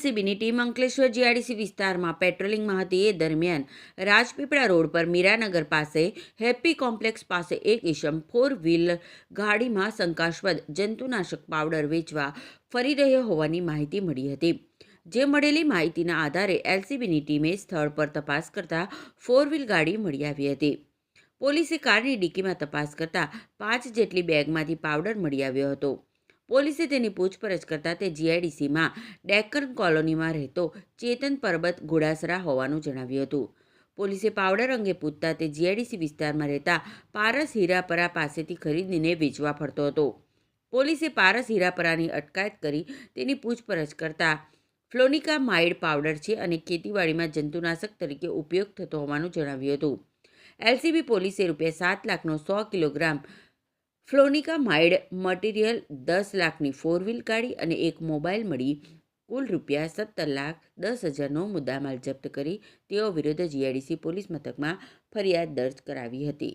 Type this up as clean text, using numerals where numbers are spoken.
એલસીબીની team Ankleshwar GIDC વિસ્તારમાં પેટ્રોલિંગમાં હતી. એ દરમિયાન રાજપીપળા રોડ પર મીરાનગર પાસે હેપ્પી કોમ્પ્લેક્સ પાસે એક ઈસમ 4 વ્હીલર ગાડીમાં શંકાસ્પદ જંતુનાશક પાવડર વેચવા ફરી રહ્યો હોવાની માહિતી મળી હતી. જે મળેલી માહિતીના આધારે એલસીબીની ટીમે સ્થળ પર તપાસ કરતા 4 વ્હીલ ગાડી મળી આવી હતી. પોલીસે કારની ડિક્કીમાં તપાસ કરતા 5 જેટલી બેગમાંથી પાવડર મળી આવ્યો હતો. પોલીસે તેની પૂછપરછ કરતા તે જીઆઈડીસીમાં ડેક્કન કોલોનીમાં રહેતો ચેતન પરબત ઘોડાસરા હોવાનું જણાવ્યું હતું. પોલીસે પાવડર અંગે પૂછતા તે જીઆઈડીસી વિસ્તારમાં રહેતા પારસ હીરાપરા પાસેથી ખરીદીને વેચવા ફરતો હતો. પોલીસે પારસ હીરાપરાની અટકાયત કરી તેની પૂછપરછ કરતા ફ્લોનિકામાઇડ પાવડર છે અને ખેતીવાડીમાં જંતુનાશક તરીકે ઉપયોગ થતો હોવાનું જણાવ્યું હતું. એલસીબી પોલીસે ₹7,00,000નો 100 કિલોગ્રામ ફ્લોનિકામાઇડ મટીરિયલ, 10 લાખની 4 વ્હીલ ગાડી અને એક મોબાઈલ મળી કુલ ₹17,10,000નો મુદ્દામાલ જપ્ત કરી તેઓ વિરુદ્ધ જીઆઈડીસી પોલીસ મથકમાં ફરિયાદ દર્જ કરાવી હતી.